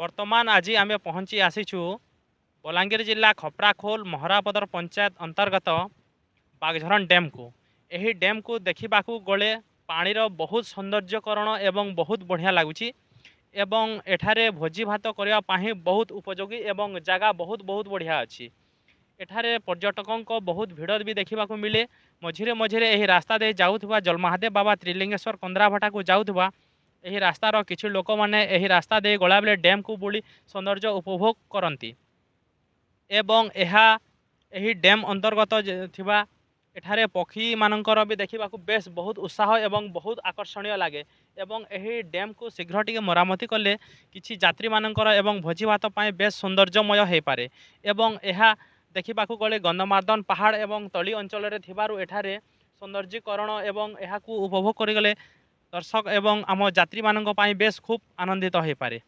ବର୍ତ୍ତମାନ ଆଜି ଆମେ ପହଞ୍ଚି ଆସିଛୁ ବଲାଙ୍ଗୀର ଜିଲ୍ଲା ଖପ୍ରାଖୋଲ ମହରାପଦର ପଞ୍ଚାୟତ ଅନ୍ତର୍ଗତ ବାଗଝରଣ ଡ୍ୟାମ୍କୁ। ଏହି ଡ୍ୟାମ୍କୁ ଦେଖିବାକୁ ଗଲେ ପାଣିର ବହୁତ ସୌନ୍ଦର୍ଯ୍ୟକରଣ ଏବଂ ବହୁତ ବଢ଼ିଆ ଲାଗୁଛି ଏବଂ ଏଠାରେ ଭୋଜି ଭାତ କରିବା ପାଇଁ ବହୁତ ଉପଯୋଗୀ ଏବଂ ଜାଗା ବହୁତ ବଢ଼ିଆ ଅଛି। ଏଠାରେ ପର୍ଯ୍ୟଟକଙ୍କ ବହୁତ ଭିଡ଼ ବି ଦେଖିବାକୁ ମିଳେ। ମଝିରେ ମଝିରେ ଏହି ରାସ୍ତା ଦେଇ ଯାଉଥିବା ଜଲମହାଦେବ ବାବା ତ୍ରିଲିଙ୍ଗେଶ୍ୱର କନ୍ଦ୍ରାଭଟାକୁ ଯାଉଥିବା ଏହି ରାସ୍ତାର କିଛି ଲୋକମାନେ ଏହି ରାସ୍ତା ଦେଇ ଗଲାବେଳେ ଡ୍ୟାମ୍କୁ ବୁଲି ସୌନ୍ଦର୍ଯ୍ୟ ଉପଭୋଗ କରନ୍ତି ଏବଂ ଏହି ଡ୍ୟାମ୍ ଅନ୍ତର୍ଗତ ଥିବା ଏଠାରେ ପକ୍ଷୀମାନଙ୍କର ବି ଦେଖିବାକୁ ବେଶ ବହୁତ ଉତ୍ସାହ ଏବଂ ବହୁତ ଆକର୍ଷଣୀୟ ଲାଗେ ଏବଂ ଏହି ଡ୍ୟାମ୍କୁ ଶୀଘ୍ର ଟିକେ ମରାମତି କଲେ କିଛି ଯାତ୍ରୀମାନଙ୍କର ଏବଂ ଭୋଜି ଭାତ ପାଇଁ ବେଶ ସୌନ୍ଦର୍ଯ୍ୟମୟ ହୋଇପାରେ ଏବଂ ଏହା ଦେଖିବାକୁ ଗଲେ ଗନ୍ଧମାର୍ଦ୍ଦନ ପାହାଡ଼ ଏବଂ ତଳି ଅଞ୍ଚଳରେ ଥିବାରୁ ଏଠାରେ ସୌନ୍ଦର୍ଯ୍ୟକରଣ ଏବଂ ଏହାକୁ ଉପଭୋଗ କରିଗଲେ ଦର୍ଶକ ଏବଂ ଆମ ଯାତ୍ରୀମାନଙ୍କ ପାଇଁ ବେଶ ଖୁବ୍ ଆନନ୍ଦିତ ହୋଇପାରେ।